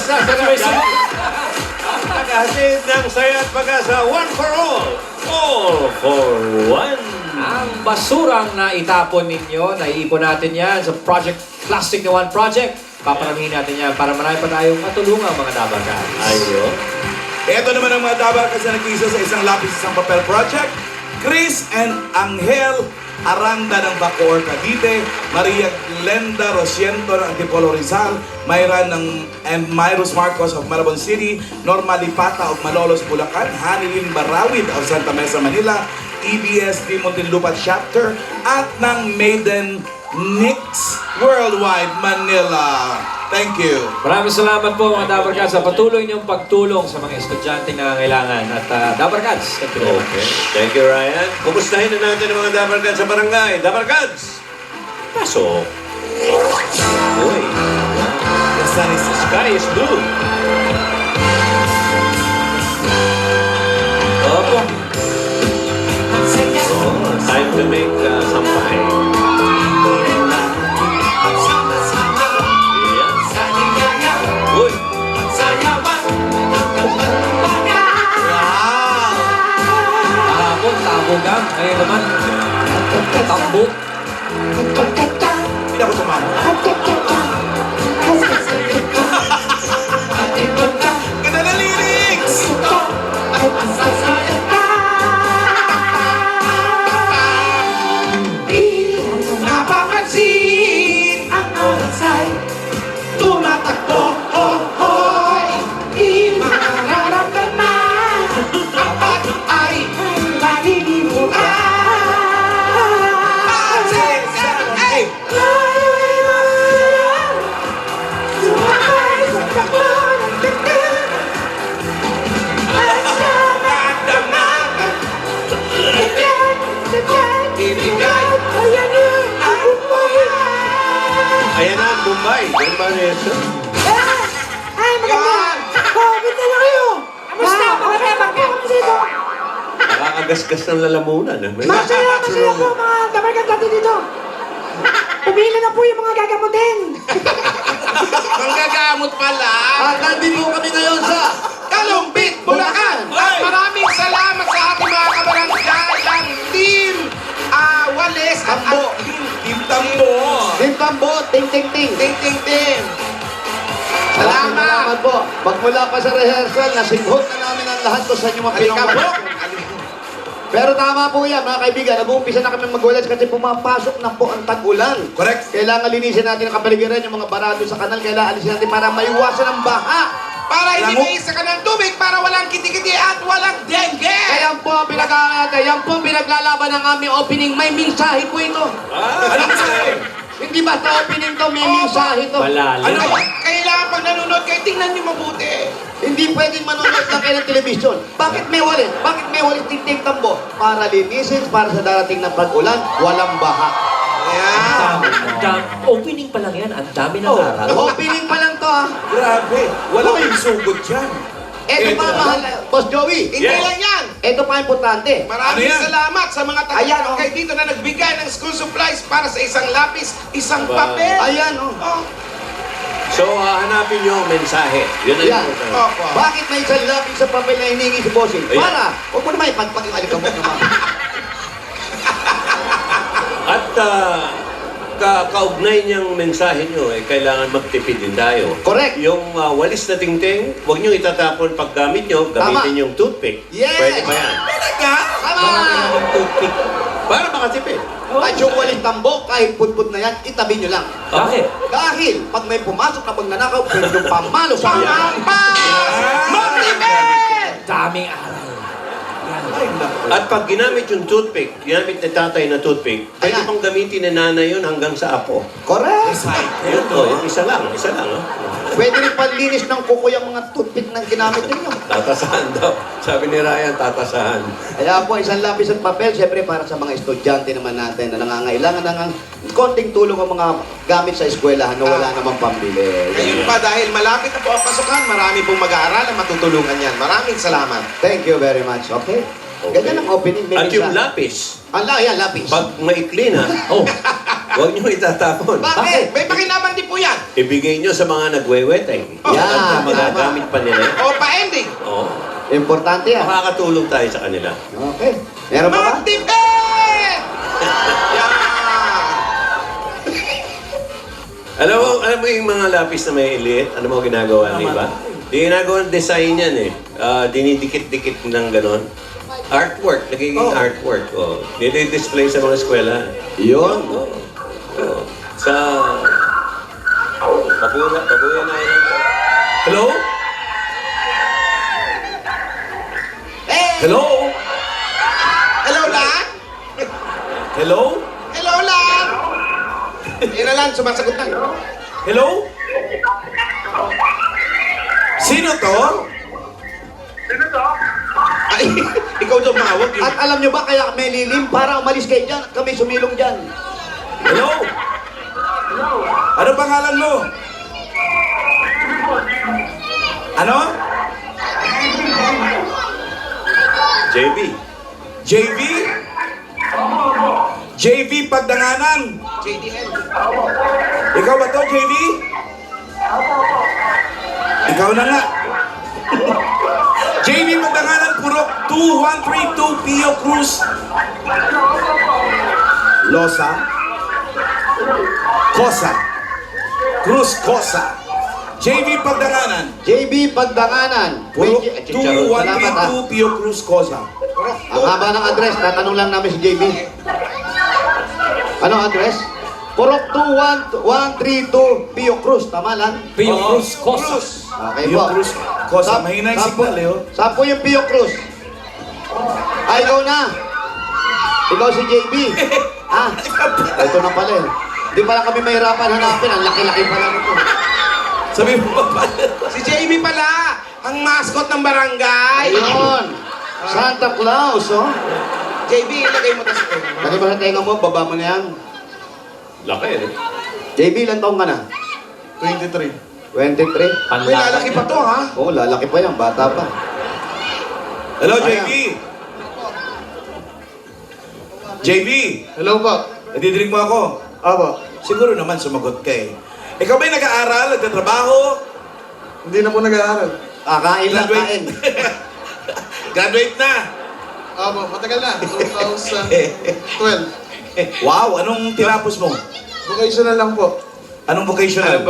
Masasarap yan. Naghahatid ng saya at pag-asa, one for all for one. Ang basurang na itapon ninyo, naiipon natin yan sa Project Plastic na One Project. Paparamihin natin yan para marami pa tayong matulungan mga dabagan. Ayun. Ito naman ang mga dabakas na nag-isa sa isang lapis, isang papel project. Chris and Angel Aranda ng Bacoor, Cavite, Maria Glenda Rosiento ng Antipolo Rizal, Mayra and Myros Marcos of Malabon City, Norma Lipata of Malolos, Bulacan, Hanilin Barawid of Santa Mesa, Manila, EBS Di Muntinlupa Chapter, at ng Maiden Nix Worldwide, Manila. Thank you. Maraming salamat po mga Dabarkads sa patuloy niyong pagtulong sa mga estudyante na nangangailangan. At Dabarkads, thank you very much. Okay. Thank you, Ryan. Kumustahin na natin ang mga Dabarkads sa barangay. Dabarkads! Pasok! Uy! The sun is Sky is blue. Opo. Oh, time to make sampay. Yeah. Uy! Kahapon, tabugan. Ngayon naman, tambo. Hindi ako tumama. Ganda na lyrics! Napapansin ang oras ay tumatakbo, oh, hoy. Di mararamdaman ang pagod ay malilimutan. 5, 6, 7, 8. Sumakay sa takbo ng dagdag. Asya na ibigay. Ayan yun, ang buhay. Ayan na, Mumbai. Ano ba na yan? Ay, maganda! Oh, ganda na kayo! Kamusta? Maganda ka dito? Nakakagasgas ng lalamunan. Masaya po mga dabarkad natin dito. Pumili na po yung mga gagamutin. Manggagamot pala. At nandito kami ngayon sa Kalumpit, Bulacan. At maraming salamat sa ating mga kabarangay, ang team Wales at Tambo. Team Tambo. Team Tambo, ting ting ting. Ting Ting Team. Salamat Salamat. po. Magmula pa sa rehearsal, nasighot na namin ang lahat ko sa inyo mga Alikabok. pinanggawa. Pero tama po yan, mga kaibigan. Nag-uumpisa na kami magwalas kasi pumapasok na po ang tag-ulan. Correct. Kailangan linisin natin ang kapaligiran, yung mga barado sa kanal. Kailangan alisin natin para maiwasan ang baha. Para hindi Alam mo- maisa ka ng tubig, para walang kitikiti at walang dengue. Kaya po ang yan po ang pinaglalaban ng aming opening. May mensahe po ito. Anong sabi? Hindi basta opening to, may mensahe to. Malalim. Ano? Kailangan pag nanonood kayo, tingnan niyo mabuti. Hindi pwedeng manonood lang kayo ng telebisyon. Bakit may walis? Bakit may walis ting Tambo? Para linisin, para sa darating na pag-ulan, walang baha. Ayan. Opening pa lang yan. Ang dami ng aral. Opening pa lang to ah. Grabe. Wala kayong sugod dyan. Eto pa mahal, Boss Joey. Hindi Yes. lang yan. Eto pa importante. Maraming Ano yan? salamat sa mga Ayan, taga-barangay dito na nagbigay ng school supplies para sa isang lapis, isang papel. Ayan oh. Oh, So, hanapin nyo ang mensahe. Yun ang Yan. important. opo. Bakit may isang lapis sa papel na hiningi si Bossing? Ayan. Para, huwag mo naman ipagpag yung alikabok naman. At kaugnay niyang mensahe nyo, kailangan magtipid din tayo. Correct. Yung walis na tingting, huwag nyo itatapon pag gamit nyo, gamitin yung toothpick. Yes. Pwede ba yan? Talaga? Tama! Yung toothpick. Para makatipid. At yung walis Tambo, kahit putput na yan, itabi nyo lang. Bakit? Dahil, pag may pumasok na magnanakaw, pwede yung pamalo sa kanya. Pampas! Motivate! Daming aral. Ay, naku. At pag ginamit yung toothpick, ginamit ni tatay na toothpick, pwede Ayan. pang gamitin ni nanay yun hanggang sa apo. Correct. Yun to, yung isa lang. Oh. Pwede rin panlinis ng kuko yung mga toothpick na ginamit ninyo. Tatasahan daw. Sabi ni Ryan, tatasahan. Kaya po, isang lapis at papel, siyempre para sa mga estudyante naman natin na nangangailangan ng konting tulong ang mga gamit sa eskwelahan na wala namang pambili. Ngayon pa, dahil malapit na po ang pasukan, marami pong mag-aaral na matutulungan yan. Maraming salamat. Thank you very much. Okay? Ganyan ang opening. May At yung mensahe. lapis, Yan, lapis. pag maikli na, huwag nyo itatapon. Bakit? May pakinabang din po yan. ibigay nyo sa mga nagweweteng. Yan, Magagamit pa nila. O, pa-ending. Oo. Importante yan. Makakatulong tayo sa kanila. Okay. Meron pa ba? Magtipid! Yan! Alam mo yung mga lapis na may liit? Ano mo ginagawa ng iba? Di ginagawa ng design yan eh. Dinidikit-dikit ng ganon. Artwork. Nagiging artwork. Oh. Nidi-display sa mga eskwela. Yun. Oo. Sa... Pabuya na yun. Hello? Hello? Hello, Lan? Hello? Hello, Lan? Yan na lang, sumasagot na. Hello? Sino to? Ay, ikaw tumawag yun. At alam nyo ba kaya may lilim para umalis kayo dyan at kami sumilong dyan? Hello? Ano pangalan mo? Ano? JB. JV? JV Pagdanganan. JDL. Ikaw ba to, JV? Ikaw na nga. JV Pagdanganan, Purok 2132 Pio Cruz. Losa. Cosa. Cruz Cosa. JV Pagdanganan. JB Pagdanganan. Purok Wait, chicharon. Salamat ha. 2132 Pio Cruz Cosa. Ang haba ng address, tatanong lang namin si JB. Ano address? Purok 21132 Pio Cruz, tama lang? Pio Oo. Cruz Cosas. Okay Pio po. Cruz Cosa. Saan- Mahina yung saan po- signal, eh. Oh. Saan po yung Pio Cruz? Ay, ikaw na. Ikaw si JB. Ah, ito na pala eh. Di pala kami mahirapan hanapin. Ang laki-laki pala nito. Sabi mo ba pala? Si JB pala, ang mascot ng barangay. Ayun. Santa Claus, oh. JB, ilagay mo tas ko. Lagi ba sa tenga mo? Baba mo na yan. Laki eh. JB, ilan taong ka na? 23. 23? Uy, lalaki pa to, ha? Oo, lalaki pa yan. Bata pa. Hello, JB. JB. Hello po. Nadidinig mo ako? Apo. Siguro naman sumagot ka eh. Ikaw ba'y nag-aaral, nagtatrabaho? Hindi na po nag-aaral. Kakain lang, kain. Graduate na. Apo, matagal na. 2012. Wow, anong tinapos mo? Vocational lang po. Anong vocational?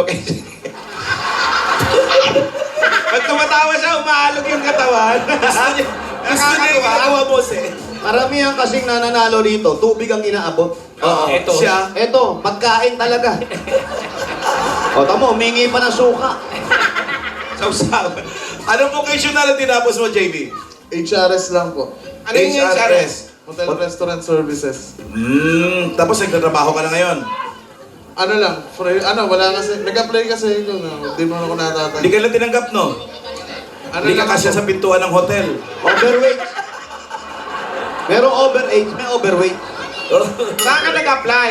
Pag tumatawa siya, umaalog yung katawan. Gusto niya yung ginagawa mo, eh. Karamihan kasing nananalo rito, tubig ang inaabot. Oo, Eto. siya. Eto, pagkain talaga. O, tamo, humingi pa ng suka. Sausawan. Anong vocational ang tinapos mo, JB? HRS lang po. Ano yung HRS? Hotel Restaurant Services. Tapos nagtatrabaho ka na ngayon. Ano lang, wala kasi, nag-apply kasi ko na, di mo ako natatay. Hindi ka lang tinanggap, no? Hindi ka lang kasya ako? sa pintuan ng hotel. Overweight. Merong overage, may overweight. Saan ka nag-apply?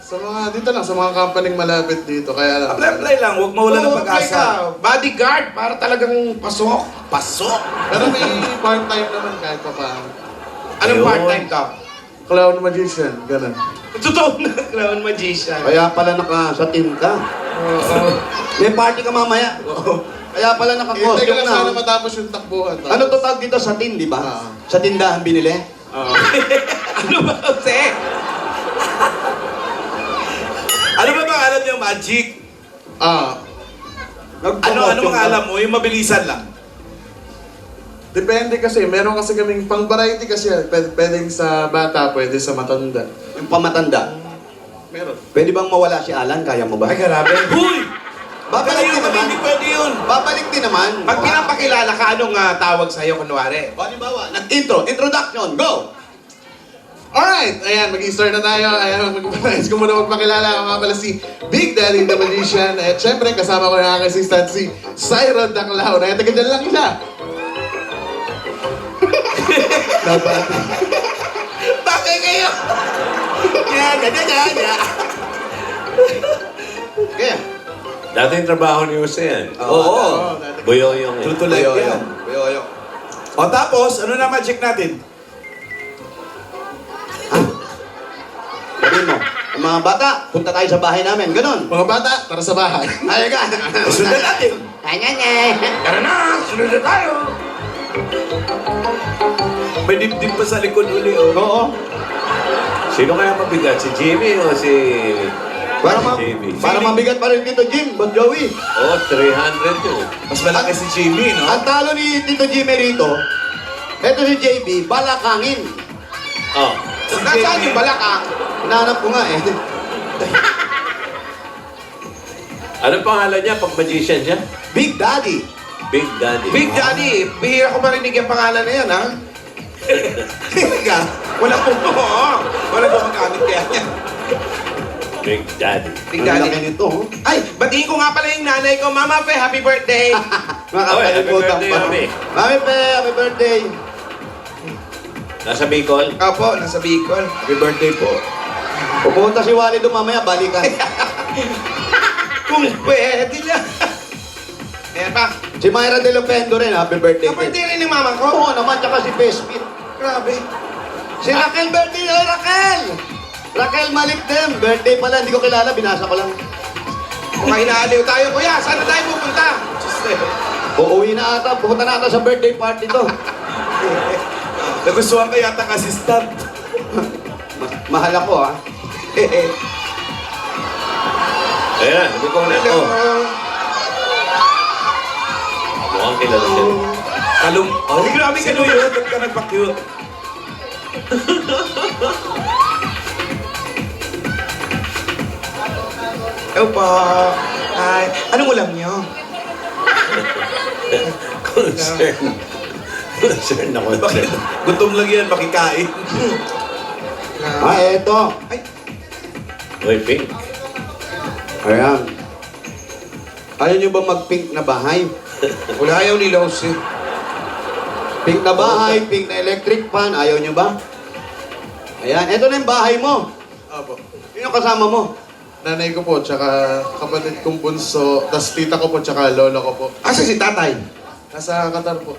Sa mga, dito lang, sa mga company malapit dito, kaya lang. Apply lang, huwag mawala ng Oo, apply pag-asa. ka. Bodyguard, para talagang pasok. Pasok! Pero may part-time naman kahit pa paano. Anong Ayun. part-time ka? Clown magician, ganun. Totoo na, clown magician. Kaya pala naka sa team ka. May party ka mamaya. Kaya pala Hintay ko naka-costume lang sana na. matapos yung takbuhan. Ano to tawag dito sa tin, di ba? Ah. Sa tindahan binili? Ano ba, Jose? Ano ba bang alam niyo, Magic? Ano mga alam mo? Yung mabilisan lang. Depende kasi, meron kasi kaming pang-variety kasi, pwedeng sa bata, pwede sa matanda. Yung pamatanda. Meron. Pwede bang mawala si Alan? Kaya mo ba? Ay, grabe. Huy! Babalik din naman. Hindi pwede yun. Babalik din naman. Pag pinapakilala ka, anong tawag sa'yo, kunwari? Halimbawa, introduction, go! Alright, ayan, mag-start na tayo. Ayan, mag-nais ko muna magpakilala. Ako nga pala si Big Daddy the Magician. At syempre, kasama ko yung aking assistant si Cyron the Clown. Ayan, taga dyan lang siya. Dapat. Bakit kayo? Yan. Kaya, Dati yung trabaho ni Jose yan. Oo. Buyoyong eh. True to life yan. Buyoyo. O tapos, ano na magic natin? Sabihin mo. Mga bata, punta tayo sa bahay namin. Ganon. Mga bata, tara sa bahay. Halika. Sundan natin. Tara na, sunod na tayo. May dibdib pa sa likod uli, oh. Oo. Sino kaya mabigat? Si Jimmy o si... Jimmy? Para mabigat pa rin dito, Jim. Bon Joey. Oh, 300 yun. Mas malaki si Jimmy, no? Ang talo ni Tito Jimmy rito, eto si JB, balakangin. Oh. Nasaan yung balakang? Hinahanap ko nga eh. Anong pangalan niya pag magician siya? Big Daddy. Big Daddy. Big Daddy, bihira ko marinig yung pangalan na yan, ha? Talaga. Wala po, oo. Wala po magamit kaya yan. Big Daddy. Big Ang laki Daddy. nito. Oh. Ay, batiin ko nga pala yung nanay ko. Mama Fe, happy birthday! Makakalimutan happy birthday, pa. Mami. Mami Pe, happy birthday. Nasa Bicol? Opo, nasa Bicol. Happy birthday po. Pupunta si Wally doon mamaya, balikan. Kung pwede lang. Ayan pa. Si Myra De Lopendo rin, happy birthday. Kapatid rin ng mama ko. Oo naman, tsaka si Pespit. Grabe. Si Raquel birthday, ay Raquel! Raquel Malikdem, birthday pala, hindi ko kilala, binasa ko lang. Mukhang inaaliw tayo. Kuya, saan na tayo pupunta? Uuwi na ata, pupunta na ata sa birthday party to. Nagustuhan ka yata ng assistant. Mahal ako ha. Ayan na, sabi ko na. Hello. Oh, mukhang kilala siya. Kalum... Oh, grabe ka yun. Ba't ka nagpa-cute? Hello po. Hi. Anong ulam niyo? Concern. Concern na Bakit? concern. Gutom lang yan, makikain. Eto. Ay, Uy, Pink. Ayan. Ayaw nyo ba mag-pink na bahay? wala ayaw ni Los eh. Pink na bahay, pink na electric fan, ayaw nyo ba? Ayan, eto na yung bahay mo. Opo. Yun yung kasama mo. Nanay ko po, tsaka kapatid kong bunso, tas tita ko po, tsaka lolo ko po. Asa si tatay? Nasa Qatar po.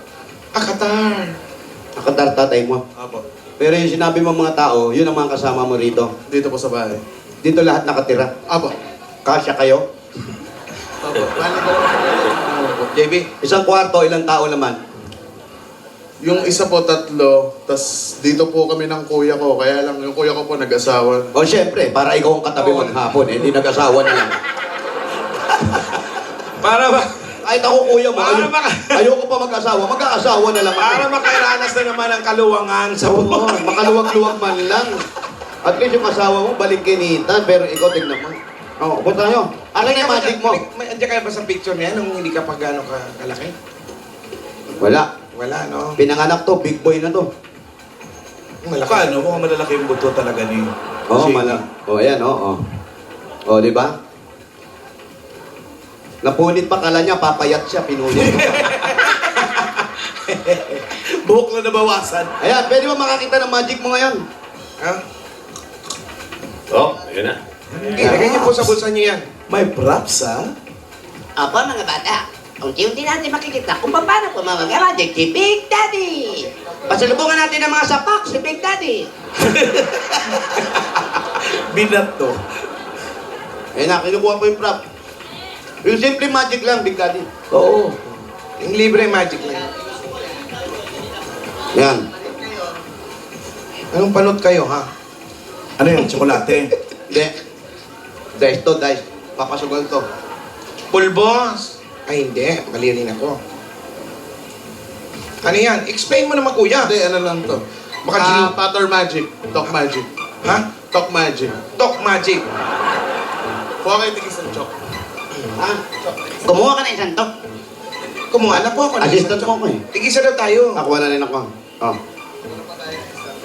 Ah, Qatar. Nakatartatay mo. Opo. Pero yung sinabi mo mga tao, yun ang mga kasama mo rito. Dito po sa bahay. Dito lahat nakatira. Opo. Kasya kayo. Opo. Bali ko. Opo. JB. Isang kwarto, ilang tao naman. Yung isa po, 3. Tas dito po kami ng kuya ko. Kaya lang, yung kuya ko po nag-asawa. O syempre, para ikaw ang katabi mo hapon, eh, hindi nag-asawa na lang. Para ba? Kahit ako kuya mo, Para maka- ayoko pa mag-asawa, mag-aasawa na lang ako. Para makairanas na naman ang kaluwangan sa Oo, buwan. makaluwag-luwag man lang. At least yung asawa mo, balikinitan, pero ikaw tignan mo. Oo, punta nyo. Ano na yung magic mo? May andiyan ka ba sa picture niya nung hindi ka pa gano'ng kalaki? Wala. Wala, no? Pinanganak to, big boy na to. Malaki. Paano? Mukhang malalaki yung buto talaga ni... Oo, Jimmy. mala. Oo, ayan, oo. Oo, di ba? Napunit pa kala niya, papayat siya, pinunit. Buhok na nabawasan. Ayan, pwede ba makakita ng magic mo ngayon? Ha? Oh, yun na. Ilagay niyo po sa bulsa niyo yan. May props, ha? Opo mga bata, unti-unti natin makikita kung paano po mamag-magic si Big Daddy. Pasalubungan natin ang mga sapak si Big Daddy. Binat to. Ayan na, kinukuha ko yung prop. Yung simple magic lang, Big Daddy. Oo. Yung libre magic lang. Yan. Anong panot kayo, ha? Ano yan? Tsokolate? Hindi. Dice to, dice. Papasugal to. Pulbos. Ay, hindi. Mali rin ako. Ano yan? Explain mo naman, kuya. Hindi, ano lang to. Baka Patter magic. Talk magic. Ha? Talk magic. Talk magic. Kuha kayo tigis ng chok. Ha? Kumuha ka na isang to. Kumuha na po ako. ng Assistant isang mo ko eh. Tigisa daw tayo. Nakuha na rin ako. Oh.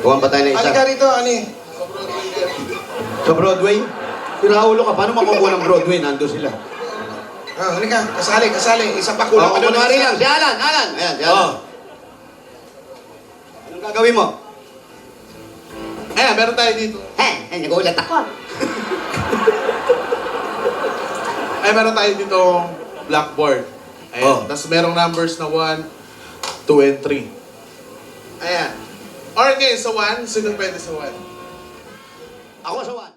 Kuha pa tayo na isa. Halika rito, ani. Sa Broadway? Piraulo ka, paano makukuha ng Broadway? Nando sila. Ah, halika. Kasali, kasali. Isa pa Oh, kulang pa doon. kunwari lang. Si Alan, Alan. Ayan, si Alan. Oh. Anong gagawin mo? Ayan, meron tayo dito. Nagulat ako. Ay, meron tayo dito blackboard. Ayan. Oh. Tapos merong numbers na 1, 2, and 3. Ayan. Or okay, sa 1, sino pwede sa 1? Ako sa 1.